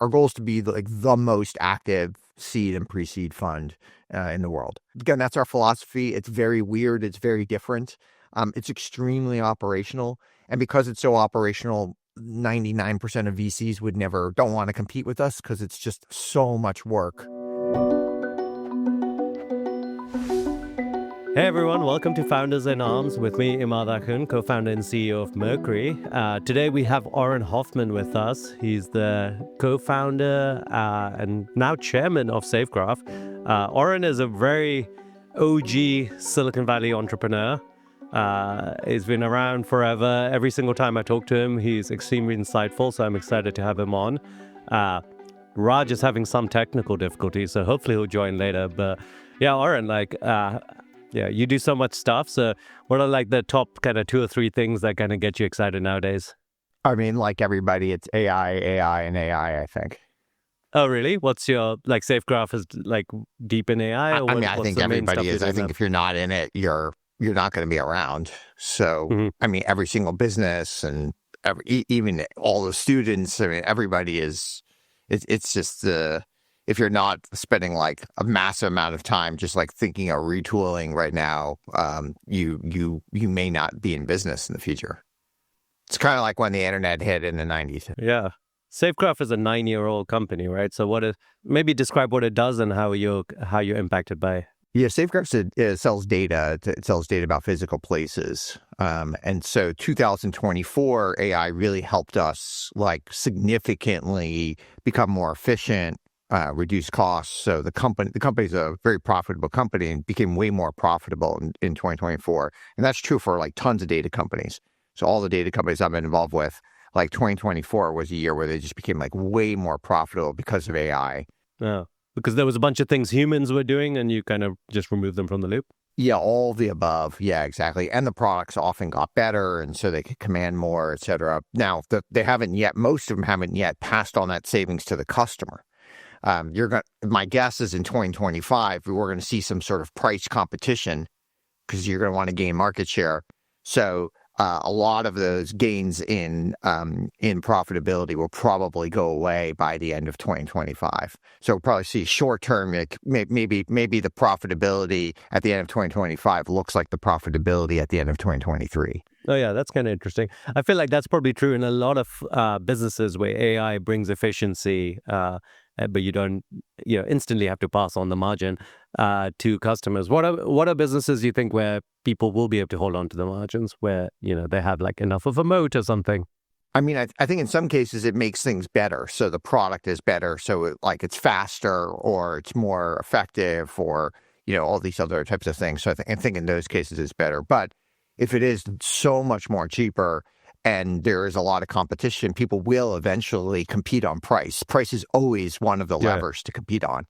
our goal is to be the most active seed and pre-seed fund in the world. Again, that's our philosophy. It's very weird. It's very different. It's extremely operational. And because it's so operational, 99% of VCs don't want to compete with us because it's just so much work. Hey everyone, welcome to Founders in Arms with me, Imad Akhund, co-founder and CEO of Mercury. Today we have Auren Hoffman with us. He's the co-founder and now chairman of SafeGraph. Auren is a very OG Silicon Valley entrepreneur. He's been around forever. Every single time I talk to him, he's extremely insightful, so I'm excited to have him on. Raj is having some technical difficulties, so hopefully he'll join later. But yeah, Auren, you do so much stuff. So what are the top kind of 2 or 3 things that kind of get you excited nowadays? I mean, like everybody, it's AI, and AI, I think. Oh, really? What's your, SafeGraph is deep in AI? Or I think everybody is. I think if you're not in it, you're not going to be around. So, I mean, every single business and even all the students, I mean, everybody is, it's just if you're not spending a massive amount of time just thinking of retooling right now, you may not be in business in the future. It's kind of like when the internet hit in the 90s. Yeah. SafeGraph is a 9-year-old company, right? So maybe describe what it does and how you're impacted by it. Yeah, SafeGraph's sells data. It sells data about physical places. And so 2024, AI really helped us significantly become more efficient, reduce costs. So the company's a very profitable company and became way more profitable in 2024. And that's true for tons of data companies. So all the data companies I've been involved with, 2024 was a year where they just became way more profitable because of AI. Oh, because there was a bunch of things humans were doing and you kind of just removed them from the loop? Yeah, all the above. Yeah, exactly. And the products often got better, and so they could command more, et cetera. Now, most of them haven't yet passed on that savings to the customer. My guess is in 2025, we're going to see some sort of price competition because you're going to want to gain market share. So a lot of those gains in profitability will probably go away by the end of 2025. So we'll probably see short term, maybe the profitability at the end of 2025 looks like the profitability at the end of 2023. Oh, yeah, that's kind of interesting. I feel like that's probably true in a lot of businesses where AI brings efficiency, but you don't instantly have to pass on the margin to customers. What are businesses you think where people will be able to hold on to the margins, where they have enough of a moat or something? I mean, I think in some cases it makes things better. So the product is better. So it's faster or it's more effective or all these other types of things. So I think in those cases it's better. But if it is so much more cheaper and there is a lot of competition, people will eventually compete on price. Price is always one of the levers to compete on.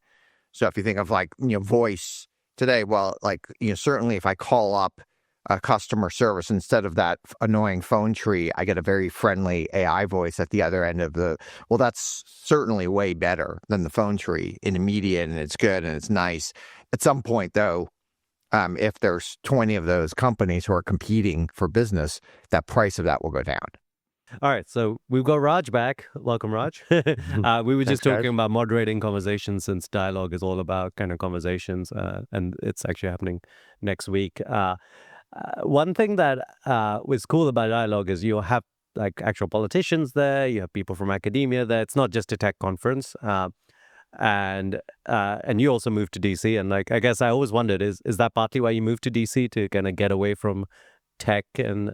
So if you think of voice today, well, certainly if I call up a customer service, instead of that annoying phone tree, I get a very friendly AI voice at the other end of that's certainly way better than the phone tree and immediate, and it's good and it's nice. At some point though, if there's 20 of those companies who are competing for business, that price of that will go down. All right, so we've got Raj back. Welcome, Raj. We were just talking about moderating conversations, since dialogue is all about kind of conversations, and it's actually happening next week. One thing that was cool about dialogue is you have actual politicians there, you have people from academia there. It's not just a tech conference. And you also moved to DC, and I guess I always wondered, is that partly why you moved to DC, to kind of get away from tech? And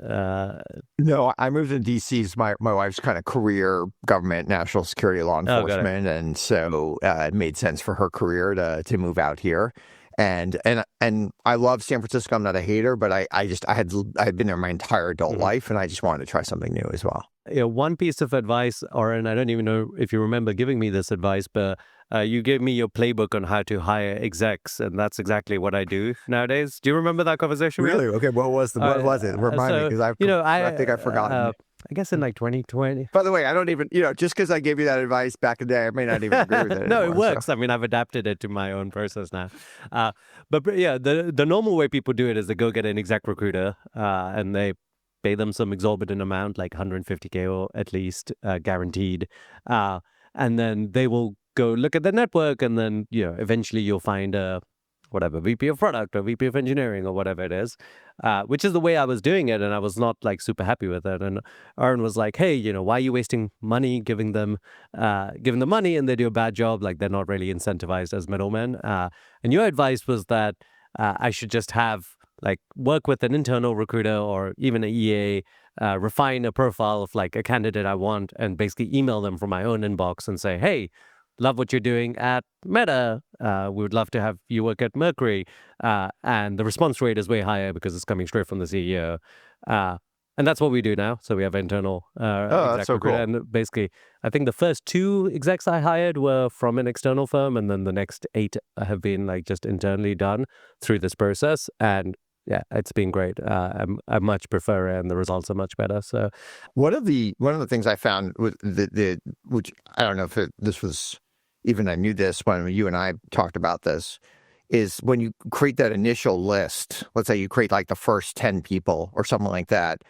No, I moved to DC. My wife's kind of career, government, national security, law enforcement, and so it made sense for her career to move out here. And I love San Francisco. I'm not a hater, but I had been there my entire adult life, and I just wanted to try something new as well. One piece of advice, Auren, I don't even know if you remember giving me this advice, but you gave me your playbook on how to hire execs, and that's exactly what I do nowadays. Do you remember that conversation? Really? Okay. What was it? Remind me, because I think I've forgotten. I guess in 2020. By the way, I don't even, just because I gave you that advice back in the day, I may not even agree with it. No, it works. So. I mean, I've adapted it to my own process now. But yeah, the normal way people do it is they go get an exec recruiter and they pay them some exorbitant amount, like $150K or at least guaranteed. and then they will go look at the network, and then eventually you'll find a whatever VP of product or VP of engineering or whatever it is, which is the way I was doing it, and I was not like super happy with it. And Auren was like, "Hey, why are you wasting money giving them money and they do a bad job? Like they're not really incentivized as middlemen." And your advice was that I should just work with an internal recruiter or even an EA, refine a profile of like a candidate I want, and basically email them from my own inbox and say, "Hey, love what you're doing at Meta. We would love to have you work at Mercury." And the response rate is way higher because it's coming straight from the CEO. And that's what we do now. So we have internal that's exec so recruiter. cool. And basically, I think the first 2 execs I hired were from an external firm, and then the next 8 have been like just internally done through this process. And yeah, it's been great. I much prefer it, and the results are much better. So one of the things I found with which I don't know if this was even I knew this when you and I talked about this, is when you create that initial list. Let's say you create like the first 10 people or something like that.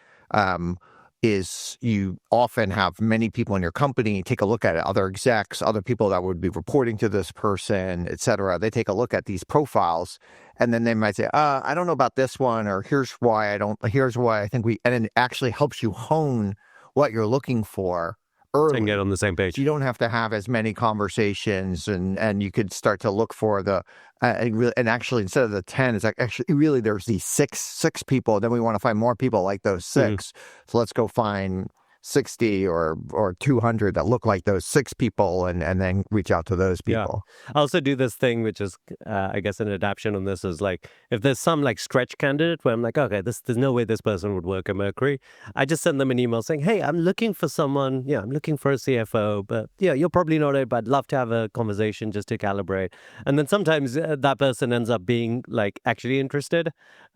Is you often have many people in your company take a look at it, other execs, other people that would be reporting to this person, et cetera. They take a look at these profiles, and then they might say, I don't know about this one, or here's why I think and it actually helps you hone what you're looking for early. and get on the same page. You don't have to have as many conversations, and you could start to look for the and actually instead of the 10, it's like actually really there's these six people. Then we want to find more people like those 6. So let's go find 60 or 200 that look like those 6 people, and then reach out to those people. Yeah. I also do this thing, which is, I guess, an adaptation on this is like, if there's some like stretch candidate where I'm like, okay, there's no way this person would work at Mercury, I just send them an email saying, hey, I'm looking for someone. Yeah, I'm looking for a CFO, but yeah, you're probably not it, but I'd love to have a conversation just to calibrate. And then sometimes that person ends up being like actually interested.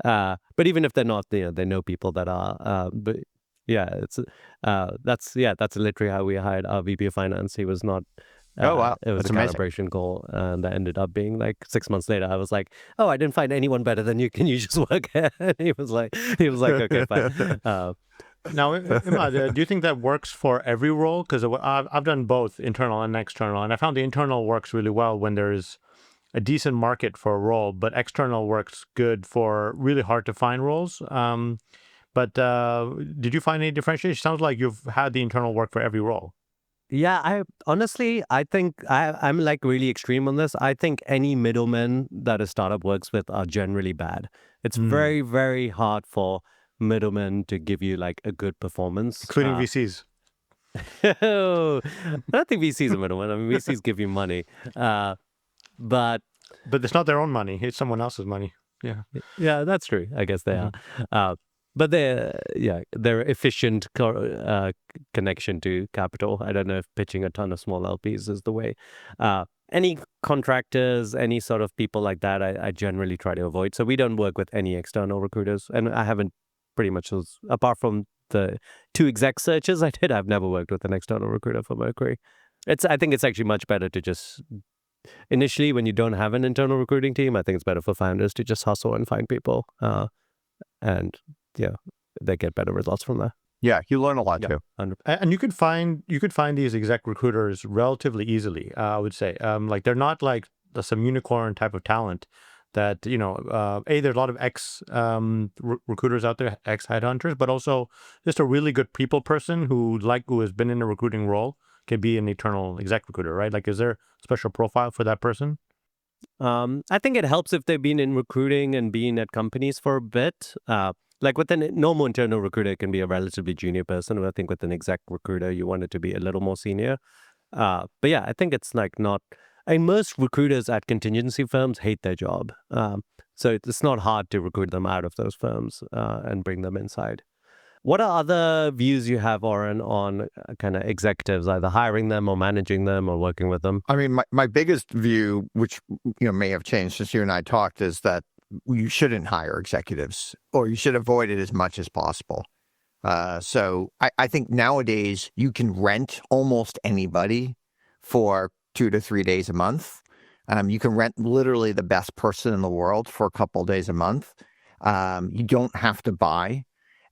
But even if they're not, they know people that are. But yeah, it's that's literally how we hired our VP of finance. He was not. Oh wow, it was that's a amazing. calibration call, and that ended up being like 6 months later. I was like, "Oh, I didn't find anyone better than you. Can you just work here?" And he was like, "Okay, fine." Now, Imad, do you think that works for every role? Because I've done both internal and external, and I found the internal works really well when there's a decent market for a role, but external works good for really hard to find roles. But did you find any differentiation? Sounds like you've had the internal work for every role. Yeah, I think I'm like really extreme on this. I think any middlemen that a startup works with are generally bad. It's very, very hard for middlemen to give you like a good performance. Including VCs. I don't think VCs are middlemen. I mean, VCs give you money. But it's not their own money. It's someone else's money. Yeah, that's true. I guess they are. But they're efficient connection to capital. I don't know if pitching a ton of small LPs is the way. Any contractors, any sort of people like that, I generally try to avoid. So we don't work with any external recruiters. And I haven't pretty much, apart from the 2 exec searches I did, I've never worked with an external recruiter for Mercury. I think it's actually much better to just, initially when you don't have an internal recruiting team, I think it's better for founders to just hustle and find people. And yeah, they get better results from that. Yeah, you learn a lot too. And you could find these exec recruiters relatively easily. I would say, like they're not like some unicorn type of talent that there's a lot of ex recruiters out there, ex headhunters, but also just a really good people person who has been in a recruiting role can be an internal exec recruiter, right? Like, is there a special profile for that person? I think it helps if they've been in recruiting and been at companies for a bit. Like with a normal internal recruiter, it can be a relatively junior person. I think with an exec recruiter, you want it to be a little more senior. But yeah, I think it's like not. Most recruiters at contingency firms hate their job. So it's not hard to recruit them out of those firms and bring them inside. What are other views you have, Auren, on kind of executives, either hiring them or managing them or working with them? I mean, my biggest view, which may have changed since you and I talked, is that you shouldn't hire executives, or you should avoid it as much as possible. So I think nowadays you can rent almost anybody for 2 to 3 days a month. You can rent literally the best person in the world for a couple of days a month. You don't have to buy.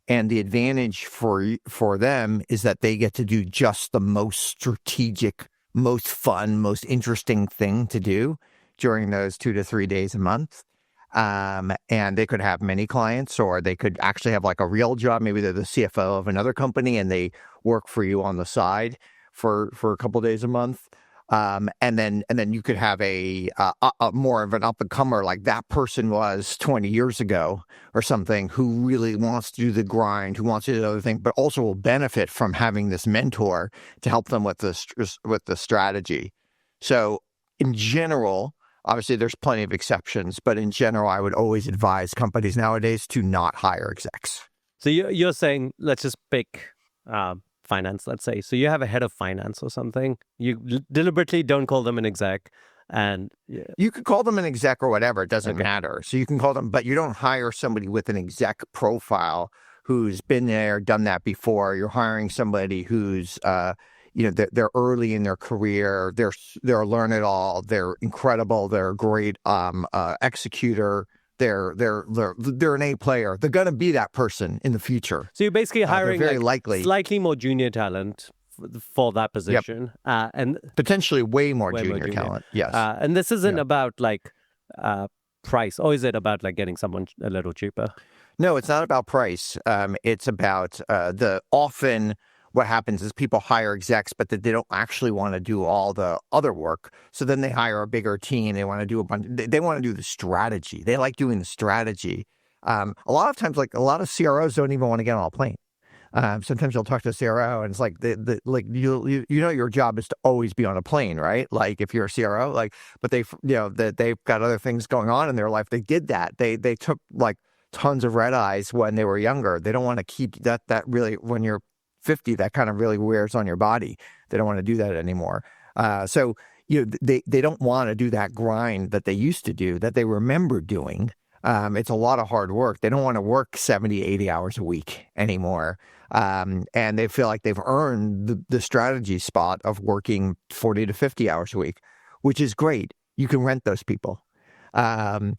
And the advantage for them is that they get to do just the most strategic most fun, most interesting thing to do during those 2 to 3 days a month. And they could have many clients, or they could actually have like a real job. Maybe they're the CFO of another company and they work for you on the side for a couple days a month. And then you could have a more of an up and comer, like that person was 20 years ago or something, who really wants to do the grind, who wants to do the other thing, but also will benefit from having this mentor to help them with the strategy. So in general, obviously there's plenty of exceptions, but in general, I would always advise companies nowadays to not hire execs. So you're saying, let's just pick finance, let's say. So you have a head of finance or something. You deliberately don't call them an exec. And you could call them an exec or whatever. It doesn't matter. So you can call them, but you don't hire somebody with an exec profile who's been there, done that before. You're hiring somebody who's, they're early in their career. They're a learn it all. They're incredible. They're a great executor. They're an A player. They're going to be that person in the future. So you're basically hiring very likely slightly more junior talent for that position, and potentially way more junior talent. Yes, and this isn't about like price, or is it about like getting someone a little cheaper? No, it's not about price. It's about often. What happens is people hire execs, but they don't actually want to do all the other work. So then they hire a bigger team. They want to do a bunch. They want to do the strategy. They like doing the strategy. A lot of times, like a lot of CROs don't even want to get on a plane. Sometimes you'll talk to a CRO, and it's like your job is to always be on a plane, right? Like if you're a CRO, but they've got other things going on in their life. They did that. They took like tons of red eyes when they were younger. They don't want to keep that really when you're 50, that kind of really wears on your body. They don't want to do that anymore. So they don't want to do that grind that they used to do, that they remember doing. It's a lot of hard work. They don't want to work 70, 80 hours a week anymore. And they feel like they've earned the strategy spot of working 40 to 50 hours a week, which is great. You can rent those people. And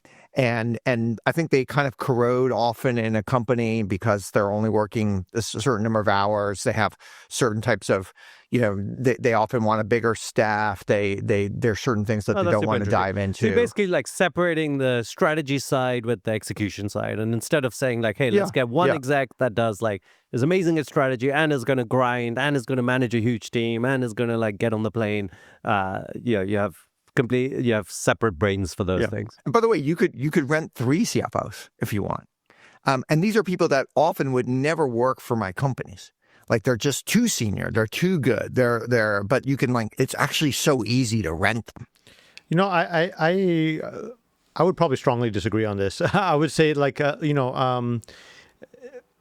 I think they kind of corrode often in a company because they're only working a certain number of hours. They have certain types of, they often want a bigger staff. There's certain things that they don't want to dive into. So you're basically like separating the strategy side with the execution side. And instead of saying like, hey, let's get one exec that is amazing at strategy and is going to grind and is going to manage a huge team and is going to like get on the plane. You have separate brains for those things. And by the way, you could rent 3 CFOs if you want. And these are people that often would never work for my companies. Like they're just too senior, they're too good. But you can it's actually so easy to rent them. I would probably strongly disagree on this. I would say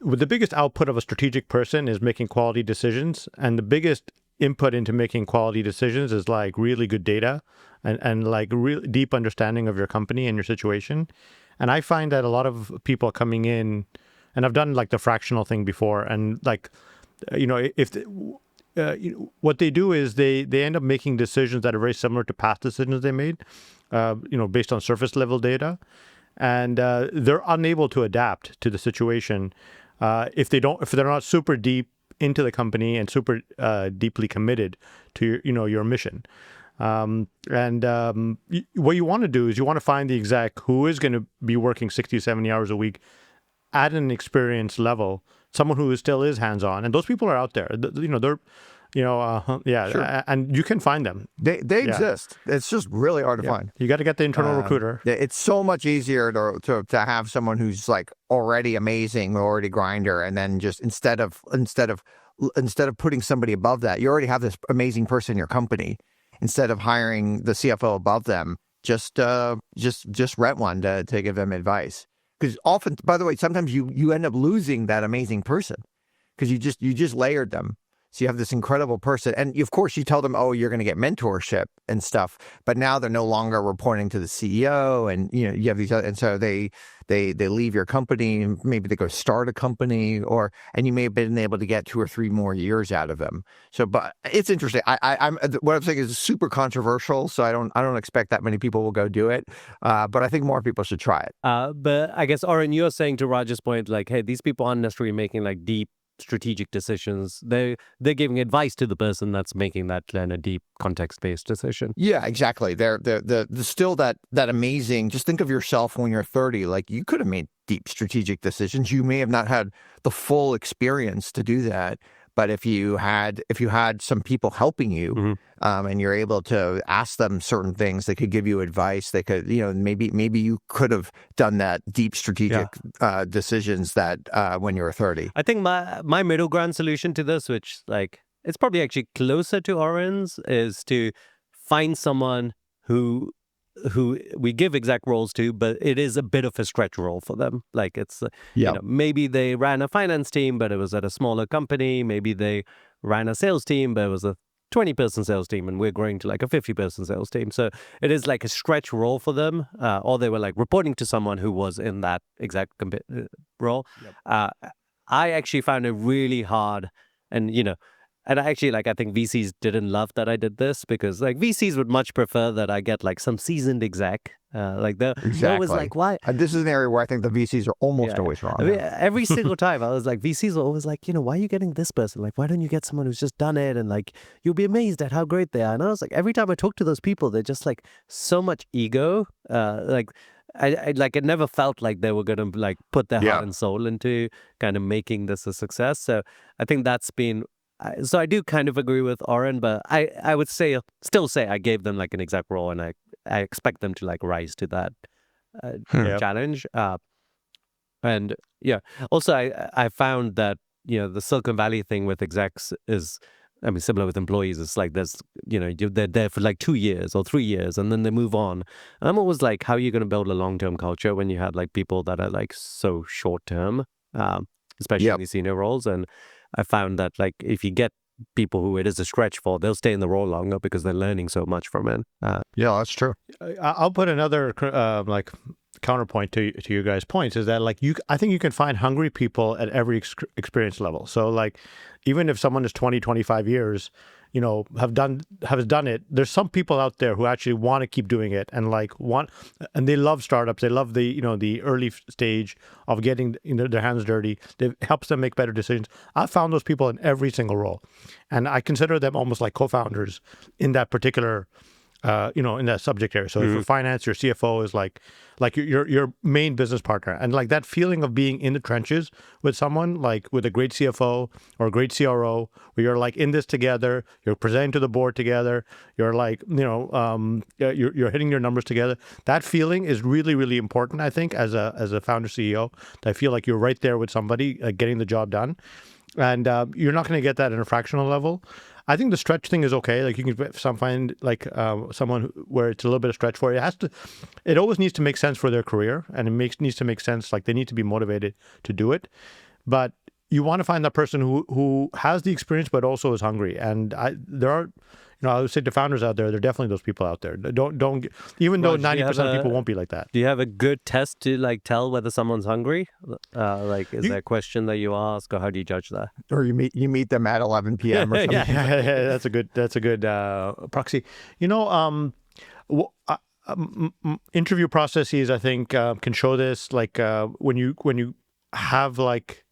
with the biggest output of a strategic person is making quality decisions, and the biggest input into making quality decisions is like really good data and like real deep understanding of your company and your situation. And I find that a lot of people coming in, and I've done like the fractional thing before, and like, what they do is they end up making decisions that are very similar to past decisions they made, based on surface level data, and they're unable to adapt to the situation if they're not super deep into the company and super deeply committed to your mission. What you want to do is you want to find the exec who is going to be working 60, 70 hours a week at an experience level, someone who still is hands-on. And those people are out there. They're, sure. And you can find them. They exist. It's just really hard to find. You got to get the internal recruiter. It's so much easier to have someone who's like already amazing, already grinder, and then just instead of putting somebody above that, you already have this amazing person in your company. Instead of hiring the CFO above them, just rent one to give them advice. Because often, by the way, sometimes you end up losing that amazing person because you just layered them. So you have this incredible person, and of course you tell them, oh, you're going to get mentorship and stuff. But now they're no longer reporting to the CEO, and you have these, and so they leave your company, and maybe they go start a company, and you may have been able to get 2 or 3 more years out of them. So, but it's interesting. I'm what I'm saying is super controversial, so I don't expect that many people will go do it. But I think more people should try it. But I guess, Auren, you're saying to Raj's point, like, hey, these people aren't necessarily making like deep strategic decisions. They're giving advice to the person that's making that kind of deep context-based decision. Yeah, exactly. They're still that amazing. Just think of yourself when you're 30. Like, you could have made deep strategic decisions. You may have not had the full experience to do that, but if you had some people helping you, and you're able to ask them certain things, they could give you advice. They could, maybe you could have done that deep strategic decisions that when you were 30. I think my middle ground solution to this, which like it's probably actually closer to Auren's, is to find someone who we give exec roles to, but it is a bit of a stretch role for them. Like it's, maybe they ran a finance team, but it was at a smaller company. Maybe they ran a sales team, but it was a 20-person sales team, and we're growing to like a 50-person sales team. So it is like a stretch role for them, or they were like reporting to someone who was in that exact role. Yep. I actually found it really hard, and and I actually, I think VCs didn't love that I did this, because VCs would much prefer that I get some seasoned exec. They're always like, why? This is an area where I think the VCs are almost always wrong. I mean, every single time I was like, VCs are always like, why are you getting this person? Like, why don't you get someone who's just done it? And you'll be amazed at how great they are. And I was like, every time I talk to those people, they're just so much ego. I it never felt like they were going to put their heart and soul into kind of making this a success. So I think that's been... So I do kind of agree with Auren, but I would still say I gave them an exec role, and I expect them to rise to that challenge. And also I found that the Silicon Valley thing with execs is, I mean, similar with employees. It's there's they're there for 2 years or 3 years, and then they move on. And I'm always how are you going to build a long-term culture when you had people that are so short-term, especially in these senior roles? And I found that if you get people who it is a stretch for, they'll stay in the role longer because they're learning so much from it. Yeah, that's true. I'll put another counterpoint to you guys' points, is that I think you can find hungry people at every experience level. So even if someone is 20, 25 years, have done it, there's some people out there who actually want to keep doing it and and they love startups. They love the early stage of getting their hands dirty. It helps them make better decisions. I've found those people in every single role, and I consider them almost like co-founders in that particular in that subject area. So if for finance, your CFO is like your main business partner, and that feeling of being in the trenches with someone, with a great CFO or a great CRO, where you're in this together, you're presenting to the board together, you're you're hitting your numbers together. That feeling is really, really important, I think, as a founder CEO. I feel like you're right there with somebody getting the job done, and you're not going to get that at a fractional level. I think the stretch thing is okay. You can find someone where it's a little bit of stretch for you. It always needs to make sense for their career, and it needs to make sense. They need to be motivated to do it. But you want to find that person who has the experience but also is hungry. And there are, I would say to founders out there are definitely those people out there. Don't even though 90% of people won't be like that. Do you have a good test to tell whether someone's hungry? Is there a question that you ask, or how do you judge that? Or you meet them at 11 p.m. or something. Yeah, that's a good proxy. Interview processes, I think, can show this. When you have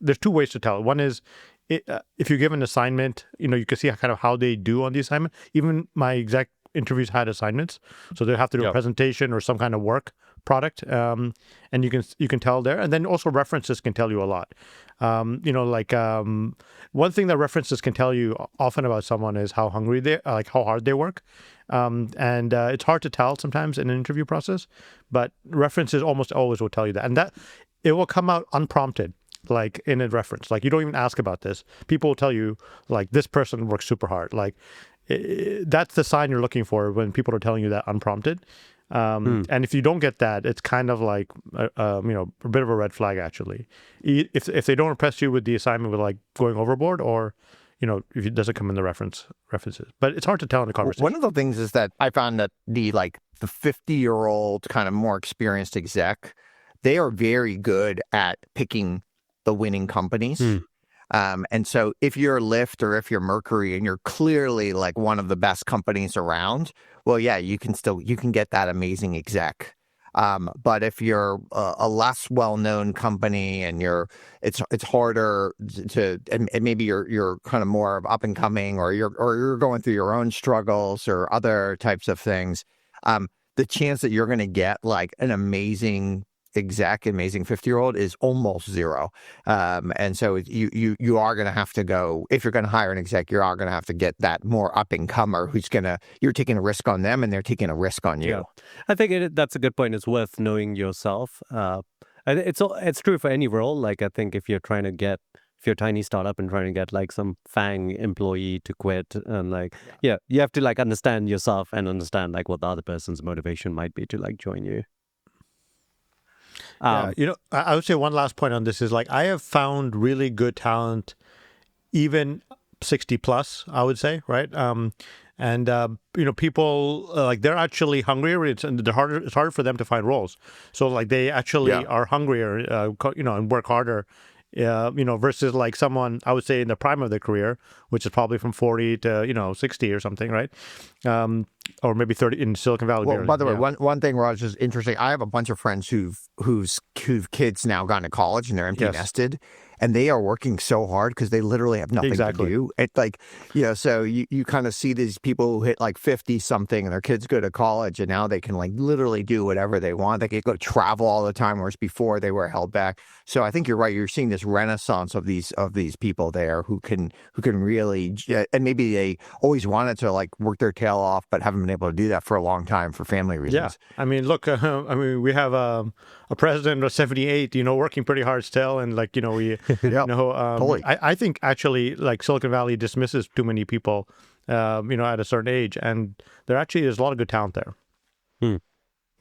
there's two ways to tell. One is, if you give an assignment, you can see how they do on the assignment. Even my exec interviews had assignments, so they have to do a presentation or some kind of work product, and you can tell there. And then also references can tell you a lot. One thing that references can tell you often about someone is how hungry they how hard they work, and it's hard to tell sometimes in an interview process, but references almost always will tell you that, and that it will come out unprompted. In a reference, you don't even ask about this. People will tell you, this person works super hard. That's the sign you're looking for when people are telling you that unprompted. And if you don't get that, it's kind of a bit of a red flag, actually. If they don't impress you with the assignment with going overboard, or if it doesn't come in the references. But it's hard to tell in the conversation. One of the things is that I found that the 50-year-old kind of more experienced exec, they are very good at picking the winning companies. And so if you're Lyft or if you're Mercury and you're clearly one of the best companies around, well, yeah, you can get that amazing exec. But if you're a less well-known company and it's harder and maybe you're kind of more of up and coming, or you're going through your own struggles or other types of things, the chance that you're going to get like an amazing 50-year-old is almost zero. And so you are going to have to go, if you're going to hire an exec, you are going to have to get that more up and comer you're taking a risk on them and they're taking a risk on you. Yeah. I think that's a good point. It's worth knowing yourself. It's true for any role. Like, I think if you're a tiny startup and trying to get like some FANG employee to quit, and like, you have to like understand yourself and understand like what the other person's motivation might be to like join you. I would say one last point on this is like, I have found really good talent, even 60 plus, I would say, right? People like they're actually hungrier. It's harder for them to find roles. So like they actually are hungrier, and work harder. Versus like someone, I would say, in the prime of their career, which is probably from 40 to 60 or something, right? Or maybe 30 in Silicon Valley. Well, by the way, one thing, Raj, is interesting. I have a bunch of friends whose kids now gone to college and they're empty nested, and they are working so hard because they literally have nothing to do. It's like, so you kind of see these people who hit like 50 something and their kids go to college, and now they can like literally do whatever they want. They can go travel all the time, whereas before they were held back. So I think you're right. You're seeing this renaissance of these people there who can really, and maybe they always wanted to like work their tail off, but haven't been able to do that for a long time for family reasons. Yeah, I mean, look, we have a president of 78, working pretty hard still, and like, we, totally. I think actually like Silicon Valley dismisses too many people, at a certain age, and there's a lot of good talent there.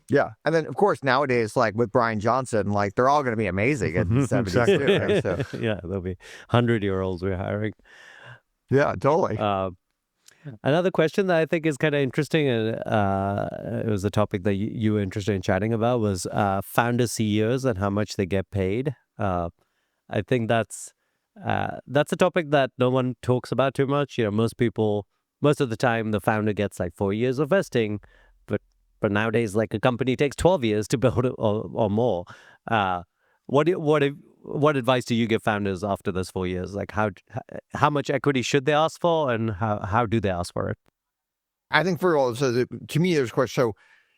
Yeah, and then of course nowadays, like with Brian Johnson, like they're all going to be amazing at 70s. Exactly. Right? So. Yeah, there'll be 100-year-olds we're hiring. Yeah, totally. Another question that I think is kind of interesting, and it was a topic that you were interested in chatting about, was founder CEOs and how much they get paid. I think that's a topic that no one talks about too much. Most of the time, the founder gets like 4 years of vesting, but nowadays, like a company takes 12 years to build it or more. What advice do you give founders after those 4 years? Like how much equity should they ask for, and how do they ask for it? I think to me, there's a question.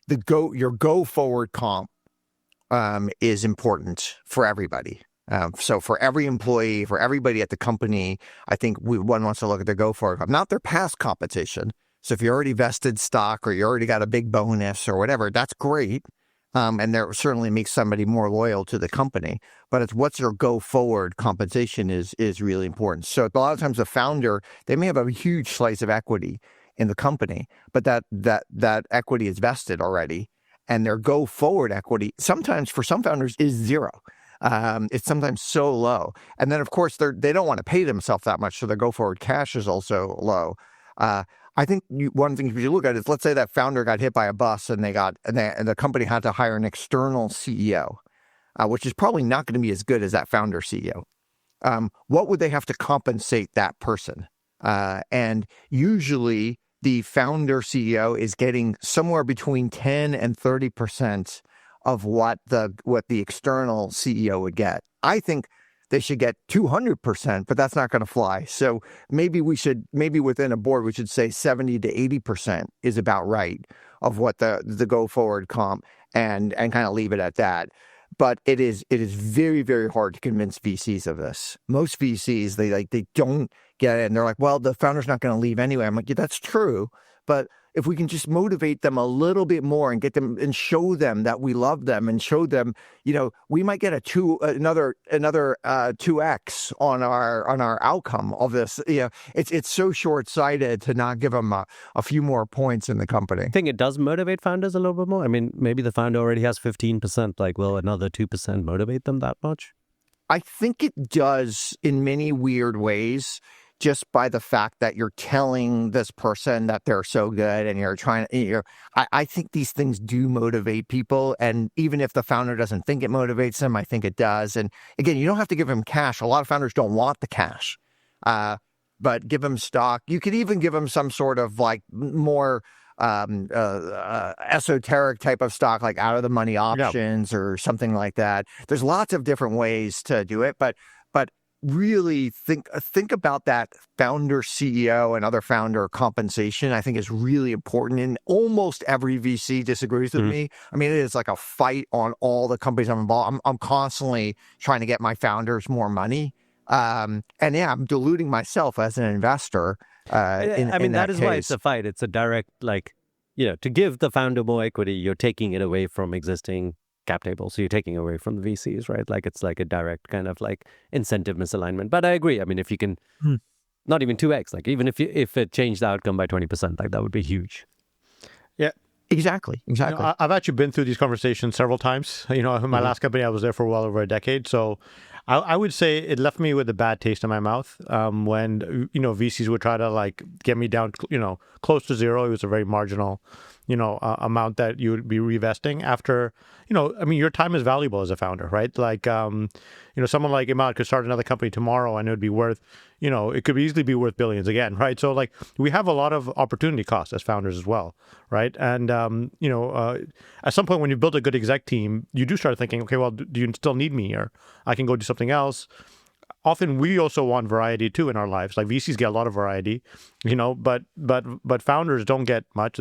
So your go forward comp is important for everybody. So for every employee, for everybody at the company, I think one wants to look at their go forward comp, not their past compensation. So if you already vested stock or you already got a big bonus or whatever, that's great. And that certainly makes somebody more loyal to the company. But it's what's your go forward compensation is really important. So a lot of times the founder, they may have a huge slice of equity in the company, but that equity is vested already. And their go forward equity, sometimes for some founders, is zero. It's sometimes so low. And then, of course, they don't want to pay themselves that much. So their go forward cash is also low. I think one thing you look at is, let's say that founder got hit by a bus and the company had to hire an external CEO, which is probably not going to be as good as that founder CEO. What would they have to compensate that person? And usually the founder CEO is getting somewhere between 10 and 30% of what the external CEO would get. I think they should get 200%, but that's not going to fly. So maybe within a board, we should say 70 to 80% is about right of what the go forward comp, and kind of leave it at that. But it is very, very hard to convince VCs of this. Most VCs, they don't get it, and they're like, well, the founder's not going to leave anyway. I'm like, yeah, that's true, but if we can just motivate them a little bit more and get them and show them that we love them and show them, we might get another 2x on our outcome of this. It's so short-sighted to not give them a few more points in the company. I think it does motivate founders a little bit more. I mean, maybe the founder already has 15%. Like, will another 2% motivate them that much? I think it does in many weird ways. Just by the fact that you're telling this person that they're so good and I think these things do motivate people. And even if the founder doesn't think it motivates them, I think it does. And again, you don't have to give them cash. A lot of founders don't want the cash, but give them stock. You could even give them some sort of like more esoteric type of stock, like out of the money options or something like that. There's lots of different ways to do it, but really think about that founder CEO and other founder compensation. I think is really important, and almost every VC disagrees with me. I mean, it is like a fight on all the companies I'm involved. I'm constantly trying to get my founders more money, and yeah, I'm diluting myself as an investor. That is why it's a fight. It's a direct, to give the founder more equity, you're taking it away from existing cap table. So you're taking away from the VCs, right? Like it's like a direct kind of like incentive misalignment. But I agree. I mean, if you can, not even 2x, like even if it changed the outcome by 20%, like that would be huge. Yeah. Exactly. I've actually been through these conversations several times. In my last company, I was there for well over a decade. So I would say it left me with a bad taste in my mouth when, VCs would try to like get me down, close to zero. It was a very marginal, amount that you would be reinvesting after, your time is valuable as a founder, right? Like, someone like Imad could start another company tomorrow and it would be worth, it could easily be worth billions again, right? So like we have a lot of opportunity costs as founders as well, right? And, at some point when you build a good exec team, you do start thinking, okay, well, do you still need me, or I can go do something else? Often we also want variety too in our lives. Like VCs get a lot of variety, but founders don't get much.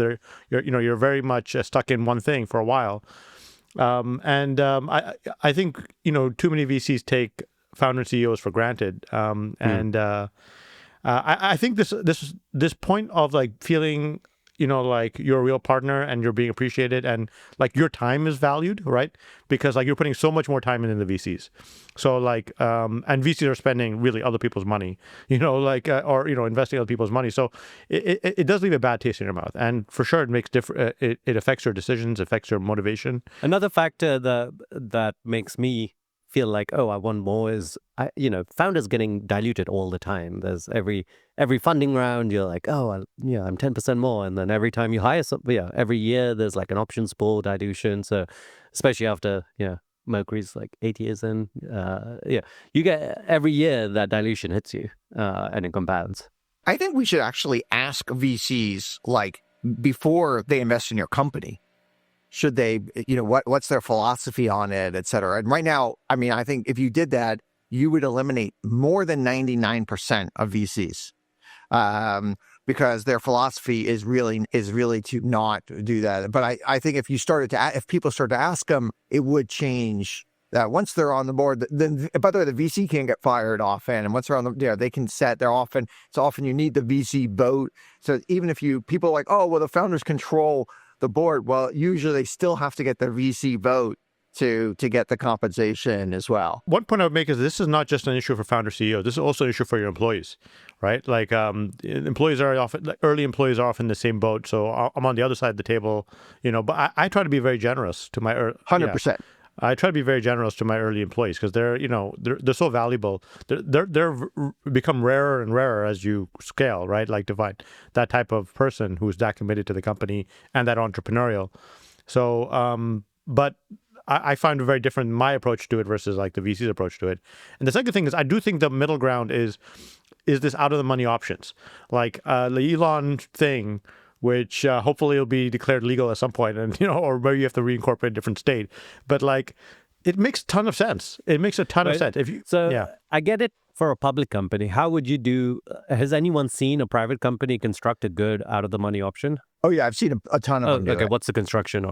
You're very much stuck in one thing for a while. I think too many VCs take founder and CEOs for granted. I think this point of like feeling like you're a real partner and you're being appreciated and like your time is valued, right? Because like you're putting so much more time in the VCs. So like, and VCs are spending really other people's money, or investing other people's money. So it does leave a bad taste in your mouth. And for sure, it makes it affects your decisions, affects your motivation. Another factor that makes me feel like, oh, I want more is, founders getting diluted all the time. There's every funding round, you're like, oh, I'm 10% more. And then every time you hire every year, there's like an options pool dilution. So especially after, Mercury's like 8 years in, you get every year that dilution hits you and it compounds. I think we should actually ask VCs, like, before they invest in your company, should they, what's their philosophy on it, et cetera. And right now, I mean, I think if you did that, you would eliminate more than 99% of VCs, because their philosophy is really to not do that. But I think if people started to ask them, it would change. That once they're on the board, then by the way, the VC can't get fired often, and once they're on they can set. It's often you need the VC vote. So even if people are like, oh well, the founders control the board. Well, usually they still have to get the VC vote to get the compensation as well. One point I would make is this is not just an issue for founder CEO. This is also an issue for your employees, right? Like employees are often, early employees are often in the same boat. So I'm on the other side of the table, but I try to be very generous to my 100%. I try to be very generous to my early employees because they're so valuable. They're become rarer and rarer as you scale, right? Like to find that type of person who's that committed to the company and that entrepreneurial. So, but I find it very different, my approach to it versus like the VC's approach to it. And the second thing is I do think the middle ground is this out of the money options, like the Elon thing, which hopefully will be declared legal at some point, and or maybe you have to reincorporate a different state. But like, it makes a ton of sense. It makes a ton of sense. I get it for a public company. How would you do? Has anyone seen a private company construct a good out of the money option? Oh yeah, I've seen a ton of them. Okay, what's the construction?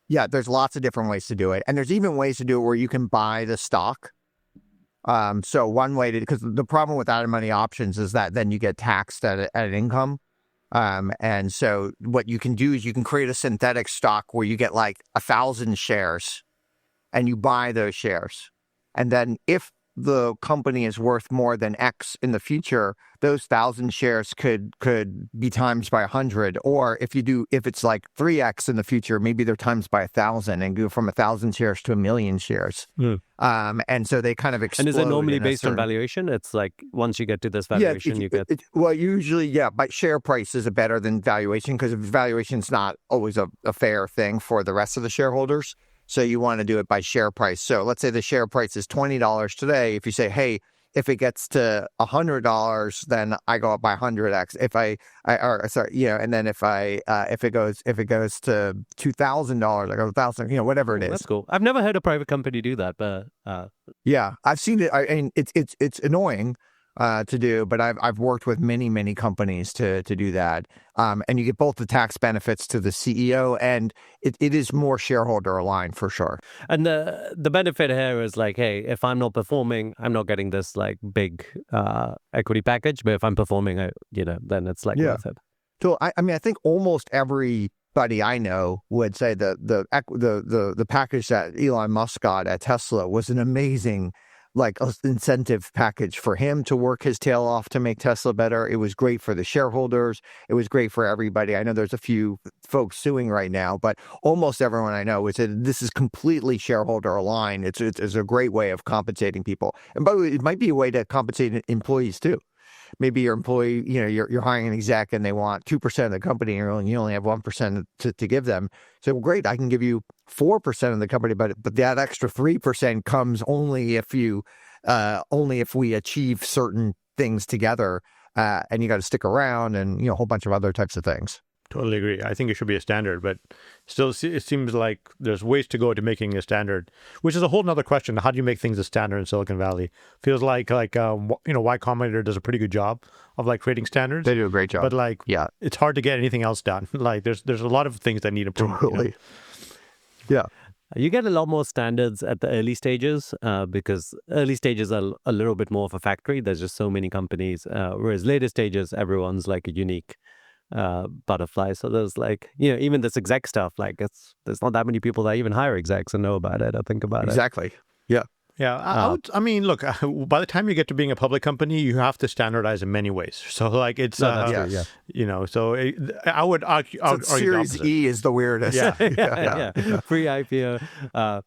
Yeah. There's lots of different ways to do it, and there's even ways to do it where you can buy the stock. So one way because the problem with out of money options is that then you get taxed at an income. And so what you can do is you can create a synthetic stock where you get like 1,000 shares and you buy those shares. And then if the company is worth more than X in the future, those 1,000 shares could be times by 100. Or if it's like 3X in the future, maybe they're times by 1,000 and go from 1,000 shares to 1,000,000 shares. And so they kind of explode. And is it normally based on valuation? It's like once you get to this valuation, you get... Well, usually, yeah, but share price is better than valuation because valuation is not always a fair thing for the rest of the shareholders. So you want to do it by share price. So let's say the share price is $20 today. If you say, hey, if it gets to $100, then I go up by 100x. And then if it goes to $2,000, I go 1,000, whatever it is. That's cool. I've never heard a private company do that, but Yeah, I've seen it. And it's annoying to do, but I've worked with many companies to do that. And you get both the tax benefits to the CEO, and it is more shareholder aligned for sure. And the benefit here is like, hey, if I'm not performing, I'm not getting this like big equity package. But if I'm performing, then it's like worth it. So I mean, I think almost everybody I know would say the package that Elon Musk got at Tesla was an amazing incentive package for him to work his tail off to make Tesla better. It was great for the shareholders. It was great for everybody. I know there's a few folks suing right now, but almost everyone I know would say this is completely shareholder aligned. It's a great way of compensating people. And by the way, it might be a way to compensate employees too. Maybe your employee, you're hiring an exec and they want 2% of the company, and you only have 1% to give them. So, well, great, I can give you 4% of the company, but that extra 3% comes only if we achieve certain things together, and you got to stick around, and a whole bunch of other types of things. Totally agree. I think it should be a standard, but still, it seems like there's ways to go to making a standard, which is a whole nother question. How do you make things a standard in Silicon Vallly? Feels like Y Combinator does a pretty good job of creating standards. They do a great job, but it's hard to get anything else done. There's a lot of things that need improvement. Totally. Yeah. You get a lot more standards at the early stages because early stages are a little bit more of a factory. There's just so many companies, whereas later stages, everyone's like a unique butterfly. So there's even this exec stuff, there's not that many people that even hire execs and know about it or think about it. Exactly. Yeah. Yeah. I mean, look, by the time you get to being a public company, you have to standardize in many ways. So it's, so I would argue Series E is the weirdest. Yeah. Pre-IPO.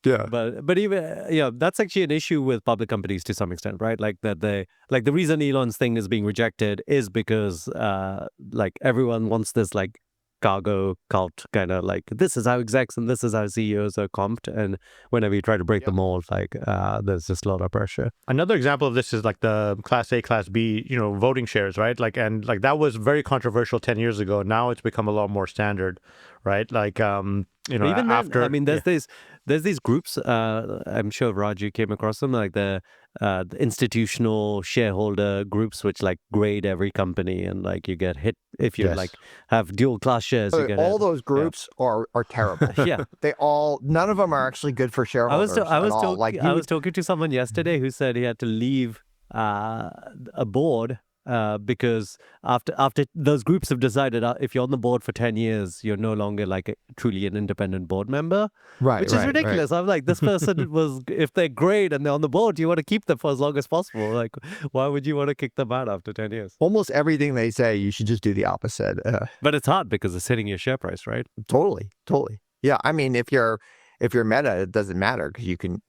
Yeah. But even that's actually an issue with public companies to some extent, right? The reason Elon's thing is being rejected is because everyone wants this cargo cult kind of this is how execs and this is how CEOs are comped, and whenever you try to break the mold, there's just a lot of pressure. Another example of this is the Class A, Class B, voting shares, right? And that was very controversial 10 years ago. Now it's become a lot more standard, right? Even after then, I mean, there's these groups. I'm sure Raj, you came across them, the institutional shareholder groups, which grade every company, and you get hit if you have dual class shares. You get all those groups are terrible. Yeah, none of them are actually good for shareholders. I was talking to someone yesterday who said he had to leave a board. Because after those groups have decided if you're on the board for 10 years, you're no longer truly an independent board member, right? Which is ridiculous. Right. I'm like, this person if they're great and they're on the board, you want to keep them for as long as possible. Why would you want to kick them out after 10 years? Almost everything they say, you should just do the opposite. But it's hard because it's hitting your share price, right? Totally. Yeah, I mean, if you're Meta, it doesn't matter because you can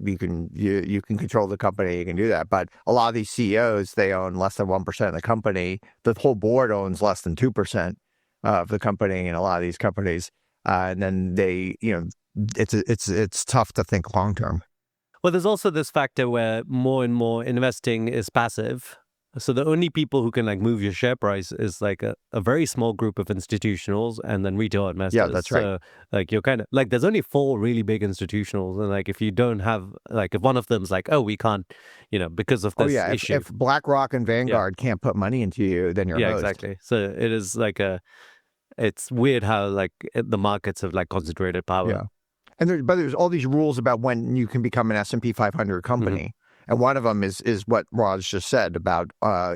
control the company. You can do that. But a lot of these CEOs, they own less than 1% of the company. The whole board owns less than 2% of the company in a lot of these companies. And then it's tough to think long term. Well, there's also this factor where more and more investing is passive. So the only people who can like move your share price is like a very small group of institutionals and then retail investors. Yeah, that's right. So like you're kind of like, there's only 4 really big institutionals. And like, if you don't have, like if one of them's like, oh, we can't, you know, because of this issue. If BlackRock and Vanguard can't put money into you, then you're hosed. Exactly. So it is like it's weird how like the markets have like concentrated power. Yeah. And there's all these rules about when you can become an S&P 500 company. Mm-hmm. And one of them is what Raj just said about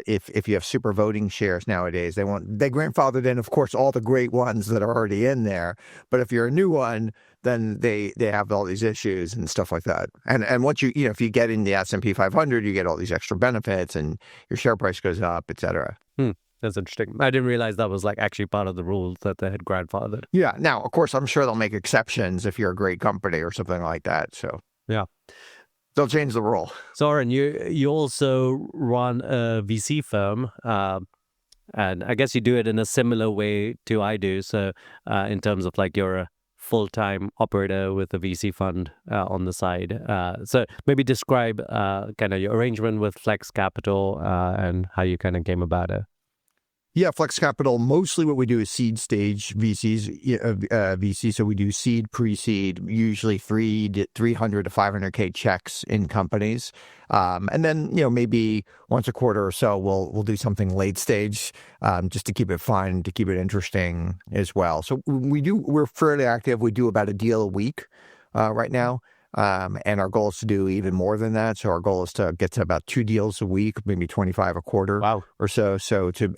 if you have super voting shares nowadays, they grandfathered in, of course, all the great ones that are already in there. But if you're a new one, then they have all these issues and stuff like that. And once if you get in the S&P 500, you get all these extra benefits and your share price goes up, et cetera. That's interesting. I didn't realize that was like actually part of the rules that they had grandfathered. Yeah. Now, of course, I'm sure they'll make exceptions if you're a great company or something like that. So yeah. They'll change the rule. So, Auren, you also run a VC firm, and I guess you do it in a similar way to I do. So, in terms of like you're a full-time operator with a VC fund on the side. So maybe describe kind of your arrangement with Flex Capital and how you kind of came about it. Yeah, Flex Capital, mostly what we do is seed stage VC. So we do seed, pre-seed, usually 300 to 500K checks in companies. And then, maybe once a quarter or so, we'll do something late stage just to keep it fun, to keep it interesting as well. So we're fairly active. We do about a deal a week right now. And our goal is to do even more than that. So our goal is to get to about 2 deals a week, maybe 25 a quarter or so.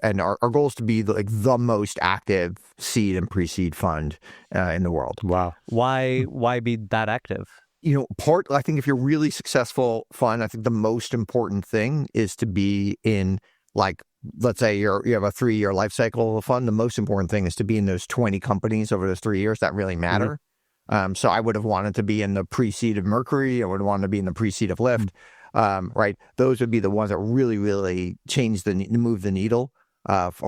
And our goal is to be the most active seed and pre-seed fund in the world. Wow. Why be that active? I think if you're really successful fund, I think the most important thing is to be in, let's say you have a 3-year life cycle of a fund. The most important thing is to be in those 20 companies over those 3 years that really matter. Mm-hmm. So I would have wanted to be in the pre-seed of Mercury. I would have wanted to be in the pre-seed of Lyft, right? Those would be the ones that really, really move the needle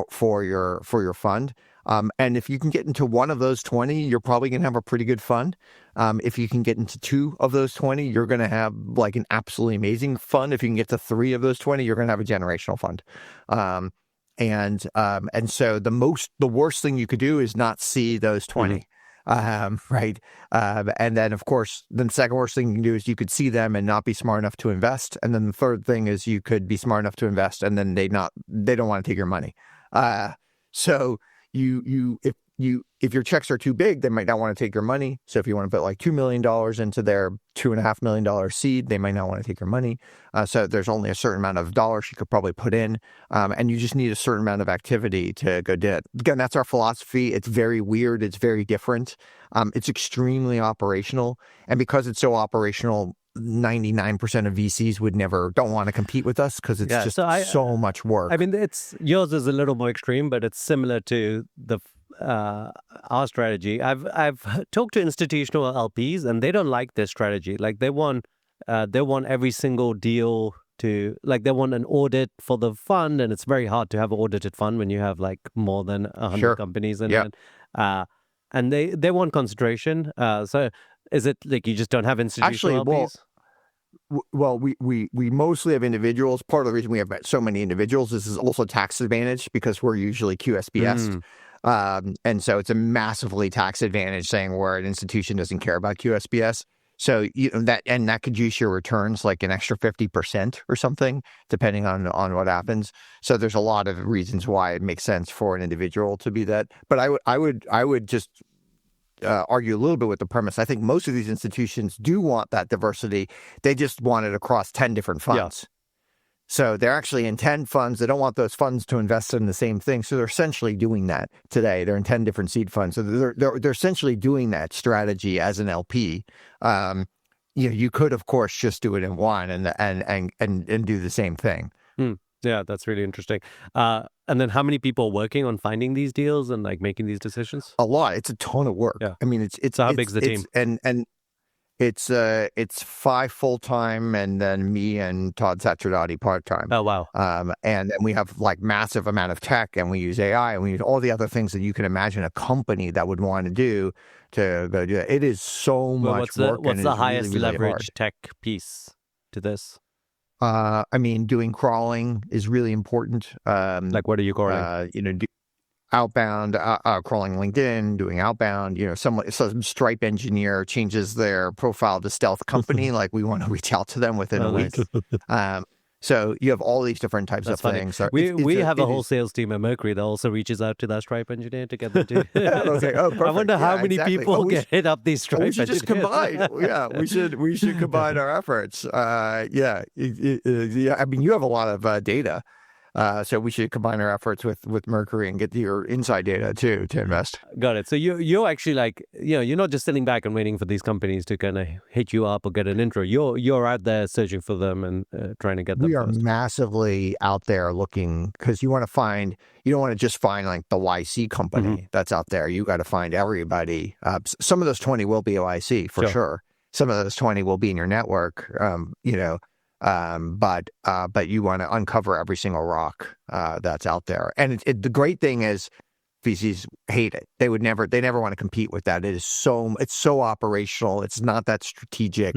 for your fund. And if you can get into one of those 20, you're probably going to have a pretty good fund. If you can get into 2 of those 20, you're going to have an absolutely amazing fund. If you can get to 3 of those 20, you're going to have a generational fund. And so the worst thing you could do is not see those 20. Mm-hmm. Right. And then, of course, the second worst thing you can do is you could see them and not be smart enough to invest. And then the third thing is you could be smart enough to invest and then they don't want to take your money. So if your checks are too big, they might not want to take your money. So if you want to put $2 million into their $2.5 million seed, they might not want to take your money. So there's only a certain amount of dollars you could probably put in. And you just need a certain amount of activity to go do it. Again, that's our philosophy. It's very weird. It's very different. It's extremely operational. And because it's so operational, 99% of VCs don't want to compete with us because it's so much work. I mean, yours is a little more extreme, but it's similar to our strategy. I've talked to institutional LPs and they don't like this strategy. They want every single deal to they want an audit for the fund, and it's very hard to have an audited fund when you have more than 100 companies in it. And they want concentration. So is it you just don't have institutional LPs? Well, we mostly have individuals. Part of the reason we have so many individuals is also tax advantage because we're usually QSBS. And so it's a massively tax advantage saying where an institution doesn't care about QSBS. So that could juice your returns an extra 50% or something, depending on what happens. So there's a lot of reasons why it makes sense for an individual to be that. But I would just argue a little bit with the premise. I think most of these institutions do want that diversity. They just want it across 10 different funds. Yeah. So they're actually in 10 funds. They don't want those funds to invest in the same thing. So they're essentially doing that today. They're in 10 different seed funds. So they're essentially doing that strategy as an LP. You could, of course, just do it in one and do the same thing. Yeah, that's really interesting. And then how many people are working on finding these deals and making these decisions? A lot. It's a ton of work. Yeah. I mean, so how big's the team? And it's 5 full-time and then me and Todd Sacherdati part-time. Oh, wow. And then we have massive amount of tech and we use AI and we use all the other things that you can imagine a company that would want to do to go do it. It is so much work. What's the highest really, really leverage hard. Tech piece to this? I mean, doing crawling is really important. What are you crawling? Outbound, crawling LinkedIn, doing outbound. Some Stripe engineer changes their profile to stealth company. We want to reach out to them within a week. So you have all these different types of things. So we have a whole sales team at Mercury that also reaches out to that Stripe engineer to get them to. Okay. Oh, perfect. I wonder how many people hit up these Stripe engineers. We should just combine. Yeah, we should combine our efforts. I mean, you have a lot of data. So we should combine our efforts with Mercury and get your inside data too to invest. Got it. So you're actually you're not just sitting back and waiting for these companies to kind of hit you up or get an intro. You're out there searching for them and trying to get them. We are massively out there looking because you don't want to just find the YC company that's out there. You got to find everybody. Some of those 20 will be OIC for sure. Some of those 20 will be in your network. But you want to uncover every single rock that's out there. And the great thing is VCs hate it. They never want to compete with that. It's so operational. It's not that strategic.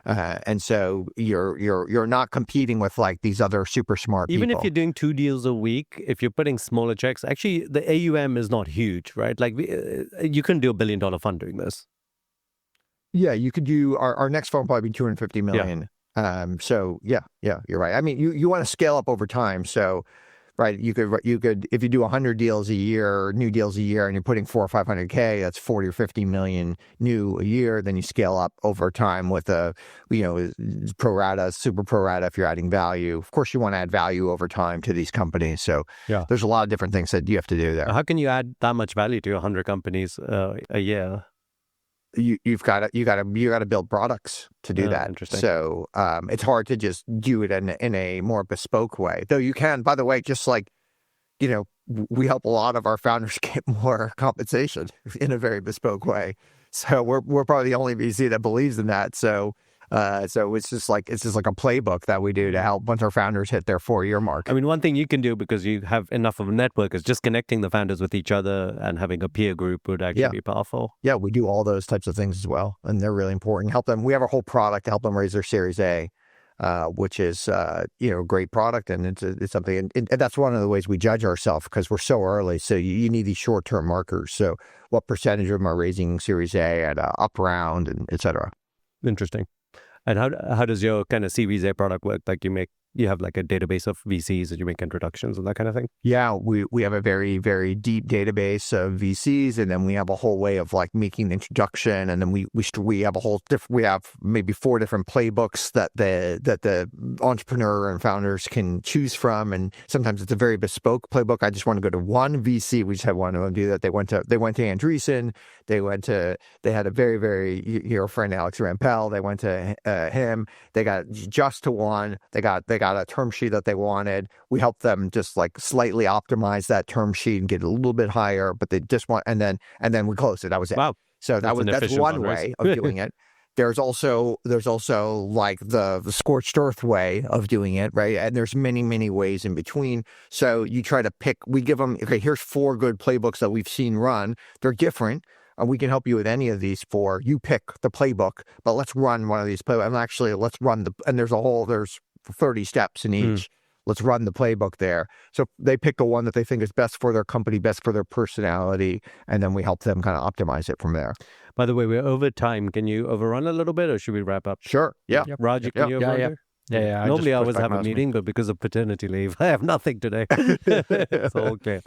And so you're not competing with like these other super smart Even people. if you're doing 2 deals a week, if you're putting smaller checks, actually the AUM is not huge, right? Like you couldn't do $1 billion fund doing this. Yeah, you could do our next fund will probably be 250 million. So yeah, you're right. I mean, you want to scale up over time. So right, you could if you do 100 deals a year, new deals a year, and you're putting 400 or 500K, that's 40 or 50 million new a year. Then you scale up over time with pro rata, super pro rata if you're adding value. Of course, you want to add value over time to these companies. So there's a lot of different things that you have to do there. How can you add that much value to 100 companies a year? You've got to build products to do that. Interesting. So it's hard to just do it in a more bespoke way. Though you can, by the way, just like, we help a lot of our founders get more compensation in a very bespoke way. So we're probably the only VC that believes in that. So it's just like a playbook that we do to help once our founders hit their 4-year mark. I mean, one thing you can do because you have enough of a network is just connecting the founders with each other and having a peer group would actually be powerful. Yeah, we do all those types of things as well, and they're really important. Help them. We have a whole product to help them raise their Series A, which is a great product, and it's something. And that's one of the ways we judge ourselves because we're so early. So you need these short-term markers. So what percentage of them are raising Series A at a up round, and et cetera. Interesting. And how does your kind of Series A product work? Like you have like a database of VCs and you make introductions and that kind of thing? Yeah, we have a very, very deep database of VCs, and then we have a whole way of like making the introduction, and then we have we have maybe 4 different playbooks that the entrepreneur and founders can choose from, and sometimes it's a very bespoke playbook. I just want to go to one VC. We just had one of them do that. They went to Andreessen. They had a very, very friend Alex Rampell. They went to him. They got just to one. They got a term sheet that they wanted. We helped them just like slightly optimize that term sheet and get it a little bit higher, but they just want, and then we closed it. That was it. Wow. So that's one way of doing it. There's also like the scorched earth way of doing it, right? And there's many ways in between. So you try to pick. We give them, okay, here's 4 good playbooks that we've seen run. They're different. We can help you with any of these 4. You pick the playbook, but let's run one of these playbooks. And actually, let's run and there's 30 steps in each. Let's run the playbook there. So they pick the one that they think is best for their company, best for their personality, and then we help them kind of optimize it from there. By the way, we're over time. Can you overrun a little bit or should we wrap up? Sure. Yeah. Raj, can you overrun? Yeah. Normally I always have a meeting, but because of paternity leave, I have nothing today. It's all okay.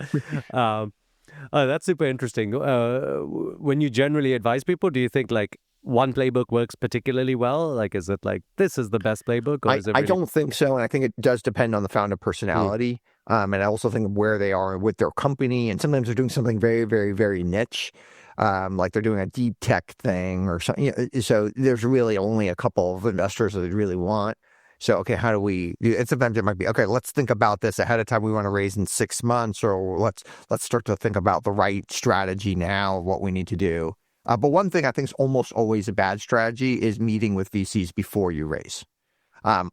That's super interesting. When you generally advise people, do you think like one playbook works particularly well? Like, is it like, this is the best playbook? Or is it I don't think so. And I think it does depend on the founder personality. And I also think where they are with their company. And sometimes they're doing something very, very, very niche. Like they're doing a deep tech thing or something. So there's really only a couple of investors that they really want. So, okay, how do we, and sometimes it might be, okay, let's think about this ahead of time. We want to raise in 6 months, or let's start to think about the right strategy now, what we need to do. But one thing I think is almost always a bad strategy is meeting with VCs before you raise.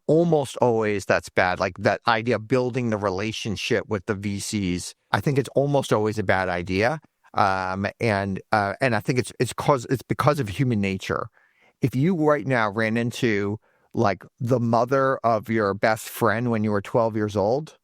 Almost always that's bad. Like that idea of building the relationship with the VCs, I think it's almost always a bad idea. And I think it's because of human nature. If you right now ran into like the mother of your best friend when you were 12 years old,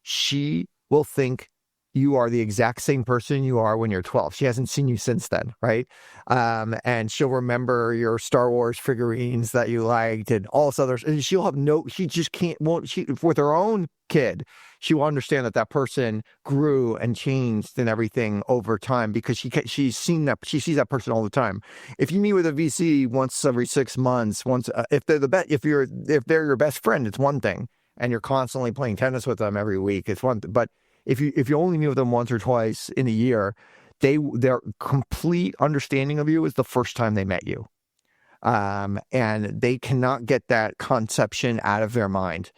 she will think you are the exact same person you are when you're 12. She hasn't seen you since then, right? And she'll remember your Star Wars figurines that you liked and all this other. And she'll have she just can't. With her own kid, she will understand that person grew and changed and everything over time because she's seen that. She sees that person all the time. If you meet with a VC once every 6 months, if they're your best friend, it's one thing, and you're constantly playing tennis with them every week, it's one. But if you only meet with them once or twice in a year, their complete understanding of you is the first time they met you. And they cannot get that conception out of their mind.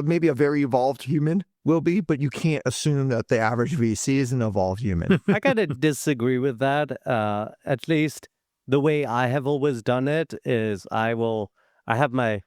Maybe a very evolved human will be, but you can't assume that the average VC is an evolved human. I kind of disagree with that. At least the way I have always done it is I have my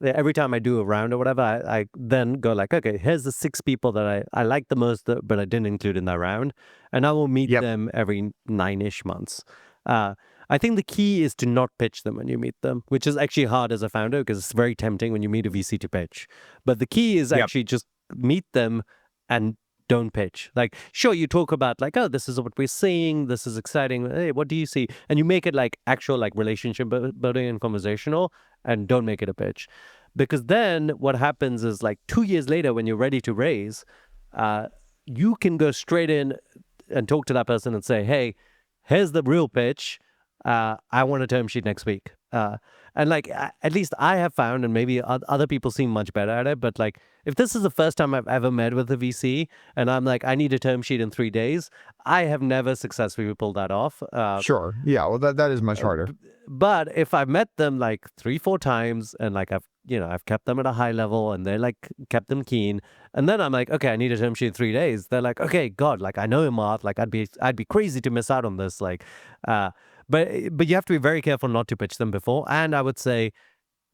every time I do a round or whatever, I then go like, okay, here's the 6 people that I like the most, but I didn't include in that round. And I will meet Yep. them every 9-ish months. I think the key is to not pitch them when you meet them, which is actually hard as a founder because it's very tempting when you meet a VC to pitch. But the key is Yep. actually just meet them and don't pitch. Like, sure, you talk about like, oh, this is what we're seeing. This is exciting. Hey, what do you see? And you make it like actual like relationship building and conversational, and don't make it a pitch. Because then what happens is like 2 years later, when you're ready to raise, you can go straight in and talk to that person and say, hey, here's the real pitch. I want a term sheet next week. And like, at least I have found, and maybe other people seem much better at it, but like, if this is the first time I've ever met with a VC and I'm like, I need a term sheet in 3 days, I have never successfully pulled that off. Sure. Yeah. Well, that is much harder. But if I've met them like 3-4 times and like I've kept them at a high level and they're like kept them keen, and then I'm like, okay, I need a term sheet in 3 days. They're like, okay, God, like I know Imath, like I'd be crazy to miss out on this. Like, but you have to be very careful not to pitch them before. And I would say,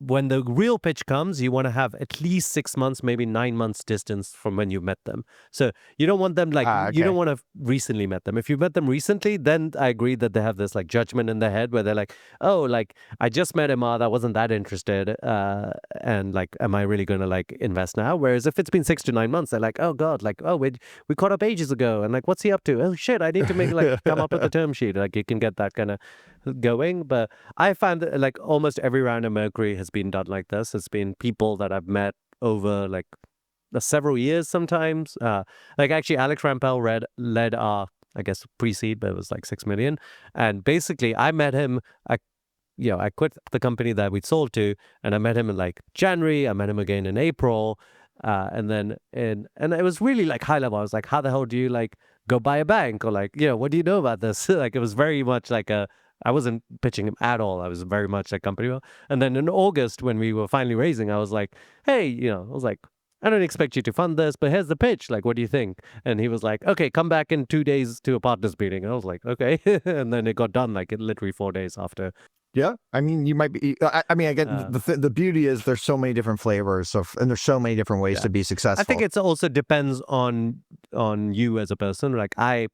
when the real pitch comes, you want to have at least 6 months, maybe 9 months distance from when you met them. So you don't want them like, you don't want to have recently met them. If you met them recently, then I agree that they have this like judgment in their head where they're like, oh, like I just met Imath, I wasn't that interested. And like, am I really going to like invest now? Whereas if it's been 6 to 9 months, they're like, oh God, like, oh, we caught up ages ago. And like, what's he up to? Oh shit, I need to make like come up with a term sheet. Like you can get that kind of going. But I found that like almost every round of Mercury has been done like this. It's been people that I've met over like several years sometimes. Like actually Alex Rampell led our, I guess, pre-seed, but it was like 6 million. And basically I met him, I quit the company that we'd sold to, and I met him in like January. I met him again in April. And it was really like high level. I was like, how the hell do you like go buy a bank? Or like, what do you know about this? Like, it was very much like I wasn't pitching him at all. I was very much like company well. And then in August, when we were finally raising, I was like, hey, I don't expect you to fund this, but here's the pitch. Like, what do you think? And he was like, okay, come back in 2 days to a partners meeting. And I was like, okay. And then it got done like literally 4 days after. Yeah, I mean, you might be. I mean, again, the beauty is there's so many different flavors, and there's so many different ways to be successful. I think it also depends on you as a person. Like I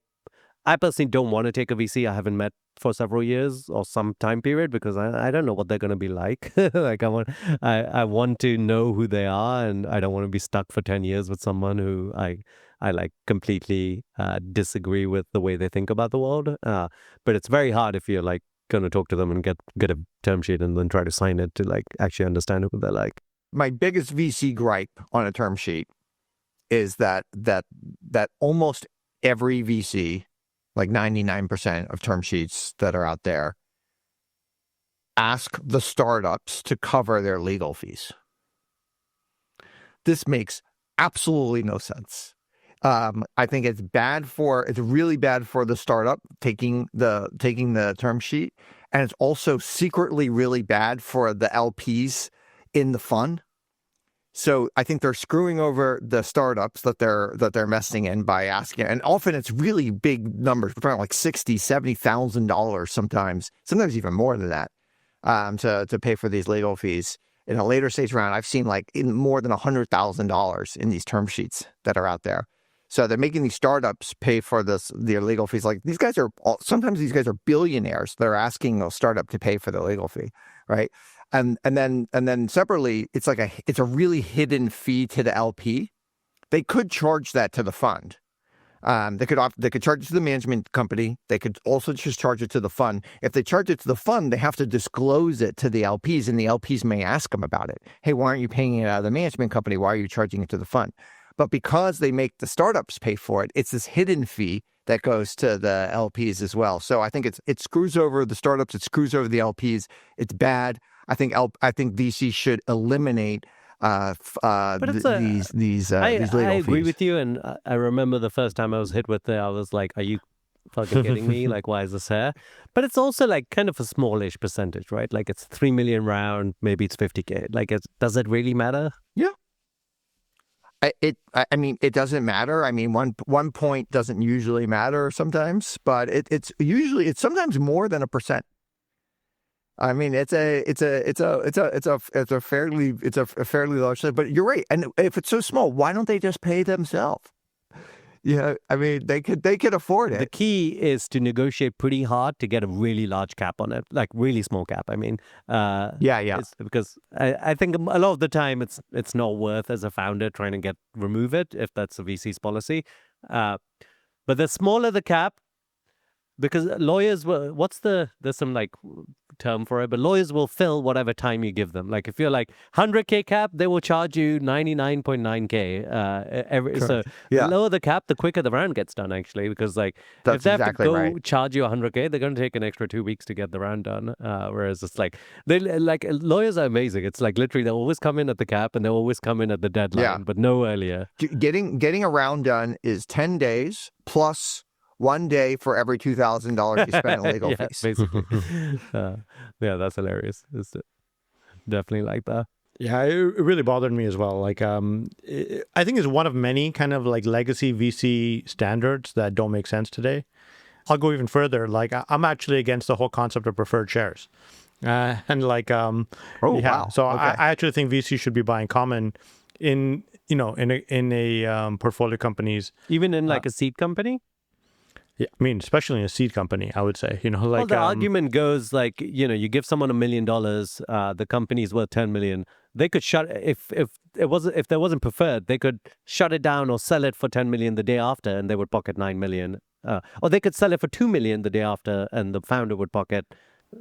personally don't want to take a VC I haven't met for several years or some time period, because I don't know what they're going to be like. Like I want to know who they are, and I don't want to be stuck for 10 years with someone who I like completely disagree with the way they think about the world. But it's very hard if you're like going to talk to them and get a term sheet and then try to sign it to like actually understand who they're like. My biggest VC gripe on a term sheet is that almost every VC, like 99% of term sheets that are out there, ask the startups to cover their legal fees. This makes absolutely no sense. I think it's really bad for the startup taking the term sheet, and it's also secretly really bad for the LPs in the fund. So I think they're screwing over the startups that they're messing in by asking, and often it's really big numbers. We're talking like $60,000-$70,000 sometimes even more than that, to pay for these legal fees. In a later stage round, I've seen like more than $100,000 in these term sheets that are out there. So they're making these startups pay for their legal fees. Like sometimes these guys are billionaires that are asking a startup to pay for the legal fee, right? And then separately, it's a really hidden fee to the LP. They could charge that to the fund. They could charge it to the management company. They could also just charge it to the fund. If they charge it to the fund, they have to disclose it to the LPs, and the LPs may ask them about it. Hey, why aren't you paying it out of the management company? Why are you charging it to the fund? But because they make the startups pay for it, it's this hidden fee that goes to the LPs as well. So I think it screws over the startups. It screws over the LPs. It's bad. I think VC should eliminate these legal I agree fees. with you, and I remember the first time I was hit with it, I was like, are you fucking kidding me? Like, why is this here? But it's also like kind of a smallish percentage, right? Like it's 3 million round, maybe it's 50K. Like, does it really matter? Yeah. I mean, it doesn't matter. I mean, one point doesn't usually matter sometimes, but it's sometimes more than 1%. I mean, it's a fairly large thing, but you're right. And if it's so small, why don't they just pay themselves? Yeah, I mean, they could afford The it. key is to negotiate pretty hard to get a really large cap on it, like really small cap. I mean, Yeah. it's because I think a lot of the time it's not worth as a founder trying to remove it if that's a VC's policy. But the smaller the cap, because lawyers will, there's some like term for it, but lawyers will fill whatever time you give them. Like if you're like 100K cap, they will charge you 99.9K. So Yeah. the lower the cap, the quicker the round gets done, actually, because like That's if they have exactly to go right. charge you 100K, they're going to take an extra 2 weeks to get the round done. Whereas it's like lawyers are amazing. It's like literally they always come in at the cap and they always come in at the deadline, but no earlier. Getting a round done is 10 days plus 1 day for every $2,000 you spend in legal fees. Basically. Yeah, that's hilarious. It's definitely like that. Yeah, it really bothered me as well. Like, I think it's one of many kind of like legacy VC standards that don't make sense today. I'll go even further. Like, I'm actually against the whole concept of preferred shares. And like, wow. So Okay. I actually think VC should be buying common in a portfolio companies. Even in like a seed company? Yeah, I mean, especially in a seed company, I would say, like. Well, the argument goes like, you give someone $1 million, the company's worth 10 million. They could shut if there wasn't preferred, they could shut it down or sell it for 10 million the day after, and they would pocket 9 million. Or they could sell it for 2 million the day after, and the founder would pocket.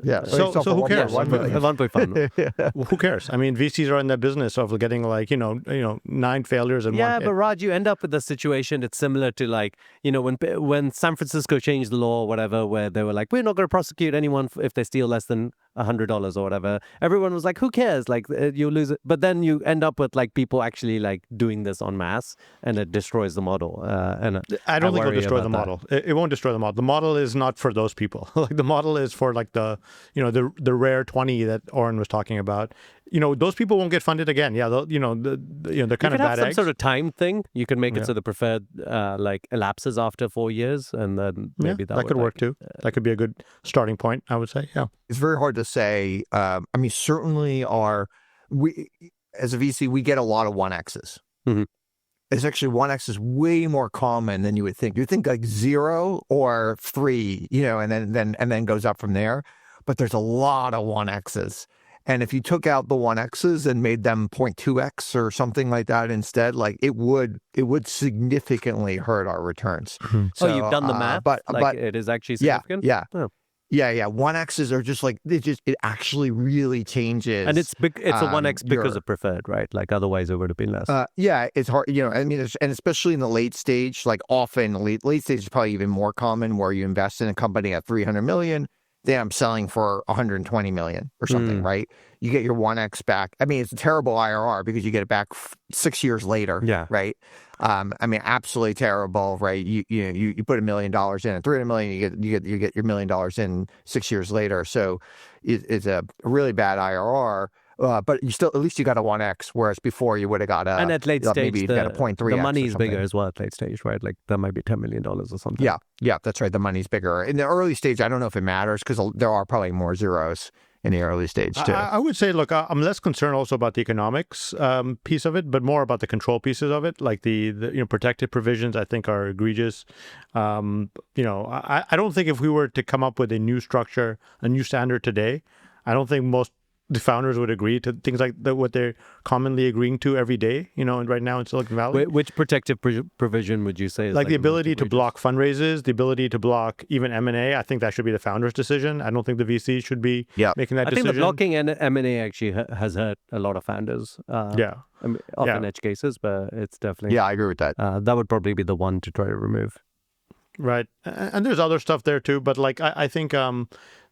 Yeah. So who cares? 1.5. Who cares? I mean, VCs are in the business of getting like 9 failures in one. Yeah, but Raj, you end up with a situation. It's similar to like when San Francisco changed the law or whatever, where they were like, we're not going to prosecute anyone if they steal less than $100 or whatever. Everyone was like, who cares? Like you lose it, but then you end up with like people actually like doing this en masse, and it destroys the model. And I don't think it'll destroy the model. It won't destroy the model. The model is not for those people. Like the model is for like the rare 20 that Auren was talking about. Those people won't get funded again. Yeah, they're kind of bad have some eggs. sort of time thing. You can make it so the preferred like elapses after 4 years, and then maybe that could work too. That could be a good starting point, I would say. Yeah, It's very hard to say. I mean, certainly we as a VC, we get a lot of 1Xs. Mm-hmm. It's actually 1X is way more common than you would think. You think like 0 or 3, and then goes up from there. But there's a lot of 1Xs. And if you took out the 1Xs and made them 0.2X or something like that instead, like it would significantly hurt our returns. Mm-hmm. So you've done the math, but it is actually significant? Yeah. Oh. Yeah. 1Xs are just like, it actually really changes. And it's a 1X because of preferred, right? Like otherwise it would have been less. Yeah, it's hard, I mean, and especially in the late stage, like often late stage is probably even more common, where you invest in a company at 300 million, then I'm selling for 120 million or something, right? You get your 1X back. I mean, it's a terrible IRR because you get it back 6 years later, right? I mean, absolutely terrible, right? You put $1 million in at 300 million, you get your $1 million in 6 years later. So it's a really bad IRR. But you still, at least you got a 1X, whereas before you would have got and at late stage, maybe you got a 0.3X. The money is bigger as well at late stage, right? Like that might be $10 million or something. Yeah, that's right. The money's bigger. In the early stage, I don't know if it matters because there are probably more zeros in the early stage too. I would say, look, I'm less concerned also about the economics piece of it, but more about the control pieces of it. Like the protective provisions, I think are egregious. I don't think if we were to come up with a new structure, a new standard today, I don't think most the founders would agree to things like what they're commonly agreeing to every day, and right now in Silicon Valley. Which protective provision would you say is like the ability to block fundraisers, the ability to block even M&A? I think that should be the founder's decision. I don't think the VC should be making that decision. I think the blocking and M&A actually has hurt a lot of founders. Often edge cases, but it's definitely... Yeah, I agree with that. That would probably be the one to try to remove. Right. And there's other stuff there too, but like I think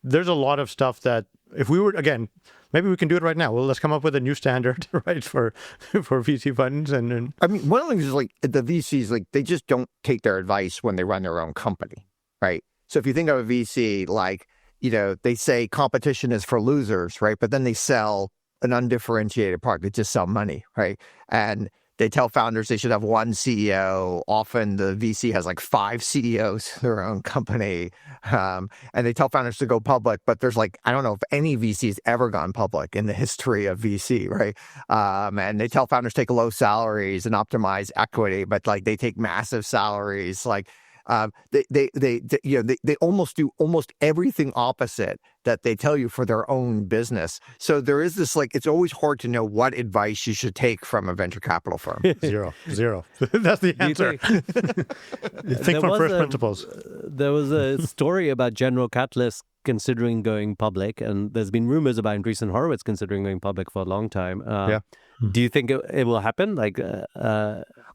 there's a lot of stuff that if we were, again, maybe we can do it right now. Well, let's come up with a new standard, right, for VC funds. And I mean, one of the things is like the VCs, like they just don't take their advice when they run their own company, right? So if you think of a VC, like, they say competition is for losers, right? But then they sell an undifferentiated product. They just sell money, right? And They tell founders they should have one CEO. Often the VC has like 5 CEOs of their own company. And they tell founders to go public, but there's like, I don't know if any VC's ever gone public in the history of VC, right? And they tell founders take low salaries and optimize equity, but like they take massive salaries. Like they almost do almost everything opposite that they tell you for their own business. So there is this like, it's always hard to know what advice you should take from a venture capital firm. Zero. That's the answer. Think from first principles. There was a story about General Catalyst considering going public, and there's been rumors about Andreessen Horowitz considering going public for a long time. Do you think it will happen? Like,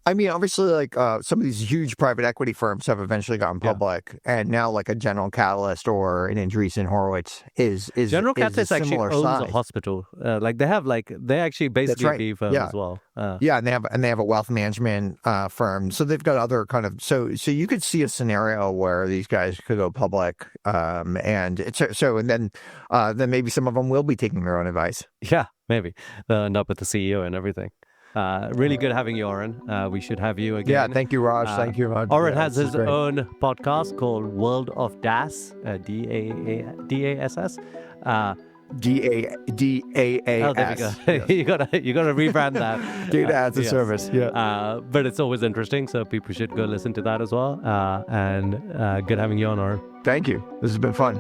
I mean, obviously, like some of these huge private equity firms have eventually gone public, and now like a General Catalyst or an Andreessen Horowitz is General is Catalyst a actually similar owns size. a hospital. Like they actually basically right. be firm Yeah. as well. Yeah, and they have a wealth management firm, so they've got other kind of so you could see a scenario where these guys could go public, and then maybe some of them will be taking their own advice. Yeah, maybe they'll end up with the CEO and everything. Really good having you, Auren. We should have you again. Yeah, thank you, Raj. Thank you, Raj. Auren Yeah, has this is his great. own podcast called World of DAS, DASS. DAAS. Oh, there we go. You gotta rebrand that. Data as a yes. service. Yeah. But it's always interesting, so people should go listen to that as well. And good having you on, Auren. Thank you. This has been fun.